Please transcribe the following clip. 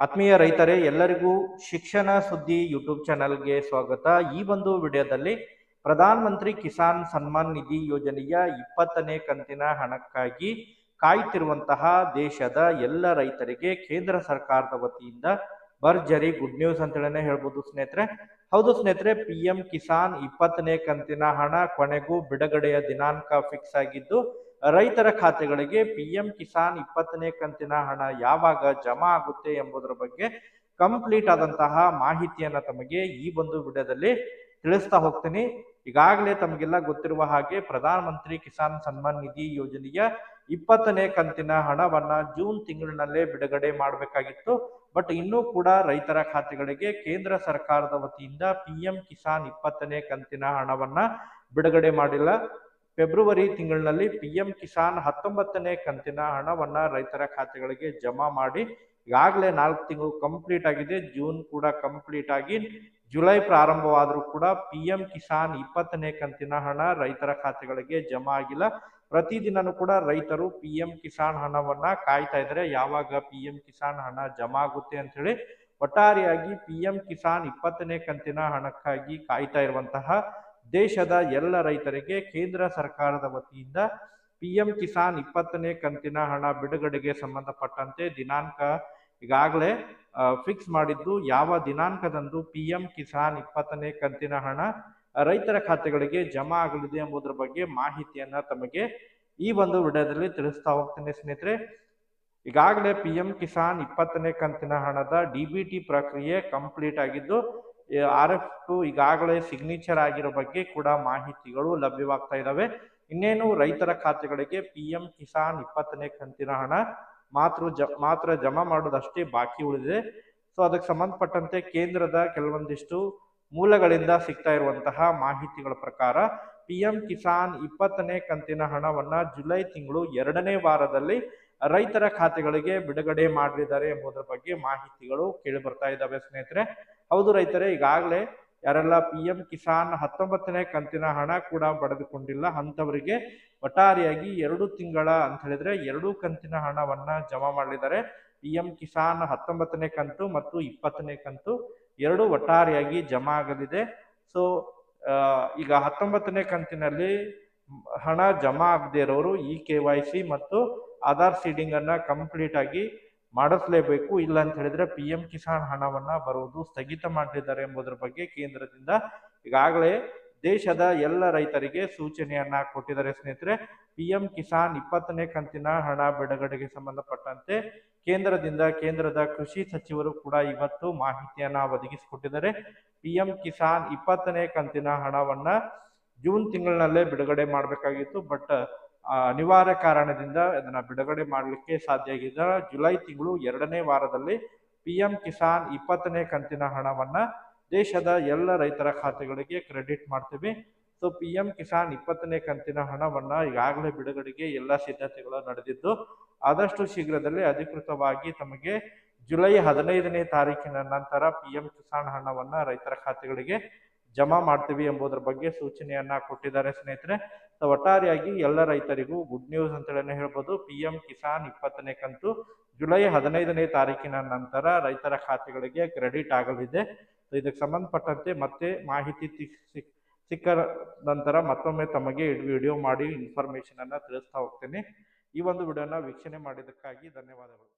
ಆತ್ಮೀಯ ರೈತರೇ, ಎಲ್ಲರಿಗೂ ಶಿಕ್ಷಣ ಸುದ್ದಿ ಯೂಟ್ಯೂಬ್ ಚಾನಲ್ಗೆ ಸ್ವಾಗತ. ಈ ಒಂದು ವಿಡಿಯೋದಲ್ಲಿ ಪ್ರಧಾನ ಮಂತ್ರಿ ಕಿಸಾನ್ ಸನ್ಮಾನ್ ನಿಧಿ ಯೋಜನೆಯ 20ನೇ ಕಂತಿನ ಹಣಕ್ಕಾಗಿ ಕಾಯ್ತಿರುವಂತಹ ದೇಶದ ಎಲ್ಲ ರೈತರಿಗೆ ಕೇಂದ್ರ ಸರ್ಕಾರದ ವತಿಯಿಂದ ಭರ್ಜರಿ ಗುಡ್ ನ್ಯೂಸ್ ಅಂತೇಳಿ ಹೇಳ್ಬೋದು ಸ್ನೇಹಿತರೆ. ಹೌದು ಸ್ನೇಹಿತರೆ, PM ಕಿಸಾನ್ 20ನೇ ಕಂತಿನ ಹಣ ಕೊನೆಗೂ ಬಿಡುಗಡೆಯ ದಿನಾಂಕ ಫಿಕ್ಸ್ ಆಗಿದ್ದು, ರೈತರ ಖಾತೆಗಳಿಗೆ PM ಕಿಸಾನ್ 20ನೇ ಕಂತಿನ ಹಣ ಯಾವಾಗ ಜಮಾ ಆಗುತ್ತೆ ಎಂಬುದರ ಬಗ್ಗೆ ಕಂಪ್ಲೀಟ್ ಆದಂತಹ ಮಾಹಿತಿಯನ್ನ ತಮಗೆ ಈ ಒಂದು ವಿಡಿಯೋದಲ್ಲಿ ತಿಳಿಸ್ತಾ ಹೋಗ್ತೀನಿ. ಈಗಾಗಲೇ ತಮಗೆಲ್ಲ ಗೊತ್ತಿರುವ ಹಾಗೆ ಪ್ರಧಾನ ಮಂತ್ರಿ ಕಿಸಾನ್ ಸನ್ಮಾನ್ ನಿಧಿ ಯೋಜನೆಯ 20ನೇ ಕಂತಿನ ಹಣವನ್ನ ಜೂನ್ ತಿಂಗಳಿನಲ್ಲೇ ಬಿಡುಗಡೆ ಮಾಡಬೇಕಾಗಿತ್ತು. ಬಟ್ ಇನ್ನೂ ಕೂಡ ರೈತರ ಖಾತೆಗಳಿಗೆ ಕೇಂದ್ರ ಸರ್ಕಾರದ ವತಿಯಿಂದ PM ಕಿಸಾನ್ 20ನೇ ಕಂತಿನ ಹಣವನ್ನ ಬಿಡುಗಡೆ ಮಾಡಿಲ್ಲ. ಫೆಬ್ರವರಿ ತಿಂಗಳಿನಲ್ಲಿ PM ಕಿಸಾನ್ 19ನೇ ಕಂತಿನ ಹಣವನ್ನ ರೈತರ ಖಾತೆಗಳಿಗೆ ಜಮಾ ಮಾಡಿ ಈಗಾಗಲೇ 4 ತಿಂಗಳು ಕಂಪ್ಲೀಟ್ ಆಗಿದೆ. ಜೂನ್ ಕೂಡ ಕಂಪ್ಲೀಟ್ ಆಗಿ ಜುಲೈ ಪ್ರಾರಂಭವಾದರೂ ಕೂಡ PM ಕಿಸಾನ್ 20ನೇ ಕಂತಿನ ಹಣ ರೈತರ ಖಾತೆಗಳಿಗೆ ಜಮಾ ಆಗಿಲ್ಲ. ಪ್ರತಿದಿನನೂ ಕೂಡ ರೈತರು PM ಕಿಸಾನ್ ಹಣವನ್ನ ಕಾಯ್ತಾ ಇದ್ದಾರೆ, ಯಾವಾಗ PM ಕಿಸಾನ್ ಹಣ ಜಮಾ ಆಗುತ್ತೆ ಅಂತ ಹೇಳಿ. ಒಟ್ಟಾರೆಯಾಗಿ PM ಕಿಸಾನ್ 20ನೇ ಕಂತಿನ ಹಣಕ್ಕಾಗಿ ಕಾಯ್ತಾ ಇರುವಂತಹ ದೇಶದ ಎಲ್ಲ ರೈತರಿಗೆ ಕೇಂದ್ರ ಸರ್ಕಾರದ ವತಿಯಿಂದ PM ಕಿಸಾನ್ 20ನೇ ಕಂತಿನ ಹಣ ಬಿಡುಗಡೆಗೆ ಸಂಬಂಧಪಟ್ಟಂತೆ ದಿನಾಂಕ ಈಗಾಗಲೇ ಫಿಕ್ಸ್ ಮಾಡಿದ್ದು. ಯಾವ ದಿನಾಂಕದಂದು PM ಕಿಸಾನ್ 20ನೇ ಕಂತಿನ ಹಣ ರೈತರ ಖಾತೆಗಳಿಗೆ ಜಮಾ ಆಗಲಿದೆ ಎಂಬುದರ ಬಗ್ಗೆ ಮಾಹಿತಿಯನ್ನ ತಮಗೆ ಈ ಒಂದು ವಿಡಿಯೋದಲ್ಲಿ ತಿಳಿಸ್ತಾ ಹೋಗ್ತೇನೆ ಸ್ನೇಹಿತರೆ. ಈಗಾಗಲೇ PM ಕಿಸಾನ್ 20ನೇ ಕಂತಿನ ಹಣದ DBT ಪ್ರಕ್ರಿಯೆ ಕಂಪ್ಲೀಟ್ ಆಗಿದ್ದು, RF2 ಈಗಾಗಲೇ ಸಿಗ್ನೇಚರ್ ಆಗಿರೋ ಬಗ್ಗೆ ಕೂಡ ಮಾಹಿತಿಗಳು ಲಭ್ಯವಾಗ್ತಾ ಇದ್ದಾವೆ. ಇನ್ನೇನು ರೈತರ ಖಾತೆಗಳಿಗೆ PM ಕಿಸಾನ್ 20ನೇ ಕಂತಿನ ಹಣ ಮಾತ್ರ ಜಮಾ ಮಾಡೋದಷ್ಟೇ ಬಾಕಿ ಉಳಿದಿದೆ. ಸೊ ಅದಕ್ಕೆ ಸಂಬಂಧಪಟ್ಟಂತೆ ಕೇಂದ್ರದ ಕೆಲವೊಂದಿಷ್ಟು ಮೂಲಗಳಿಂದ ಸಿಗ್ತಾ ಇರುವಂತಹ ಮಾಹಿತಿಗಳ ಪ್ರಕಾರ PM ಕಿಸಾನ್ 20ನೇ ಕಂತಿನ ಹಣವನ್ನ ಜುಲೈ ತಿಂಗಳು 2ನೇ ವಾರದಲ್ಲಿ ರೈತರ ಖಾತೆಗಳಿಗೆ ಬಿಡುಗಡೆ ಮಾಡಲಿದ್ದಾರೆ ಎಂಬುದರ ಬಗ್ಗೆ ಮಾಹಿತಿಗಳು ಕೇಳಿ ಬರ್ತಾ ಇದ್ದಾವೆ ಸ್ನೇಹಿತರೆ. ಹೌದು ರೈತರೇ, ಈಗಾಗಲೇ ಯಾರೆಲ್ಲ PM ಕಿಸಾನ್ 19ನೇ ಕಂತಿನ ಹಣ ಕೂಡ ಪಡೆದುಕೊಂಡಿಲ್ಲ ಅಂತವರಿಗೆ ಒಟ್ಟಾರೆಯಾಗಿ 2 ತಿಂಗಳ ಅಂತ ಹೇಳಿದ್ರೆ 2 ಕಂತಿನ ಹಣವನ್ನ ಜಮಾ ಮಾಡಲಿದ್ದಾರೆ. PM ಕಿಸಾನ್ 19ನೇ ಕಂತು ಮತ್ತು 20ನೇ ಕಂತು ಎರಡು ಒಟ್ಟಾರೆಯಾಗಿ ಜಮಾ ಆಗಲಿದೆ. ಸೊ ಈಗ 19ನೇ ಕಂತಿನಲ್ಲಿ ಹಣ ಜಮಾ ಆಗದೆ ಇರೋರು ಈ KYC ಮತ್ತು ಆಧಾರ್ ಸೀಡಿಂಗ್ ಅನ್ನ ಕಂಪ್ಲೀಟ್ ಆಗಿ ಮಾಡಿಸಲೇಬೇಕು. ಇಲ್ಲ ಅಂತ ಹೇಳಿದ್ರೆ PM ಕಿಸಾನ್ ಹಣವನ್ನ ಬರುವುದು ಸ್ಥಗಿತ ಮಾಡಲಿದ್ದಾರೆ ಎಂಬುದರ ಬಗ್ಗೆ ಕೇಂದ್ರದಿಂದ ಈಗಾಗಲೇ ದೇಶದ ಎಲ್ಲ ರೈತರಿಗೆ ಸೂಚನೆಯನ್ನ ಕೊಟ್ಟಿದ್ದಾರೆ ಸ್ನೇಹಿತರೆ. PM ಕಿಸಾನ್ 20ನೇ ಕಂತಿನ ಹಣ ಬಿಡುಗಡೆಗೆ ಸಂಬಂಧಪಟ್ಟಂತೆ ಕೇಂದ್ರದ ಕೃಷಿ ಸಚಿವರು ಕೂಡ ಇವತ್ತು ಮಾಹಿತಿಯನ್ನ ಒದಗಿಸಿಕೊಟ್ಟಿದ್ದಾರೆ. PM ಕಿಸಾನ್ 20ನೇ ಕಂತಿನ ಹಣವನ್ನ ಜೂನ್ ತಿಂಗಳಿನಲ್ಲೇ ಬಿಡುಗಡೆ ಮಾಡಬೇಕಾಗಿತ್ತು. ಬಟ್ ಅನಿವಾರ್ಯ ಕಾರಣದಿಂದ ಅದನ್ನ ಬಿಡುಗಡೆ ಮಾಡಲಿಕ್ಕೆ ಸಾಧ್ಯ ಆಗಿಲ್ಲ. ಜುಲೈ ತಿಂಗಳು 2ನೇ ವಾರದಲ್ಲಿ PM ಕಿಸಾನ್ 20ನೇ ಕಂತಿನ ಹಣವನ್ನ ದೇಶದ ಎಲ್ಲ ರೈತರ ಖಾತೆಗಳಿಗೆ ಕ್ರೆಡಿಟ್ ಮಾಡ್ತೀವಿ. ಸೊ PM ಕಿಸಾನ್ 20ನೇ ಕಂತಿನ ಹಣವನ್ನ ಈಗಾಗಲೇ ಬಿಡುಗಡೆಗೆ ಎಲ್ಲ ಸಿದ್ಧತೆಗಳು ನಡೆದಿದ್ದು, ಆದಷ್ಟು ಶೀಘ್ರದಲ್ಲೇ ಅಧಿಕೃತವಾಗಿ ತಮಗೆ ಜುಲೈ 15ನೇ ತಾರೀಕಿನ ನಂತರ PM ಕಿಸಾನ್ ಹಣವನ್ನ ರೈತರ ಖಾತೆಗಳಿಗೆ ಜಮಾ ಮಾಡ್ತೀವಿ ಎಂಬುದರ ಬಗ್ಗೆ ಸೂಚನೆಯನ್ನ ಕೊಟ್ಟಿದ್ದಾರೆ ಸ್ನೇಹಿತರೆ. ಸೊ ಒಟ್ಟಾರೆಯಾಗಿ ಎಲ್ಲ ರೈತರಿಗೂ ಗುಡ್ ನ್ಯೂಸ್ ಅಂತೇಳಿ ಹೇಳ್ಬೋದು. PM ಕಿಸಾನ್ 20ನೇ ಕಂತು ಜುಲೈ 15ನೇ ತಾರೀಕಿನ ನಂತರ ರೈತರ ಖಾತೆಗಳಿಗೆ ಕ್ರೆಡಿಟ್ ಆಗಲಿದೆ. ಸೊ ಇದಕ್ಕೆ ಸಂಬಂಧಪಟ್ಟಂತೆ ಮತ್ತೆ ಮಾಹಿತಿ ಸಿಕ್ಕ ನಂತರ ಮತ್ತೊಮ್ಮೆ ತಮಗೆ ವಿಡಿಯೋ ಮಾಡಿ ಇನ್ಫಾರ್ಮೇಶನ್ ಅನ್ನ ತಿಳಿಸ್ತಾ ಹೋಗ್ತೇನೆ. ಈ ಒಂದು ವಿಡಿಯೋನ ವೀಕ್ಷಣೆ ಮಾಡಿದ್ದಕ್ಕಾಗಿ ಧನ್ಯವಾದಗಳು.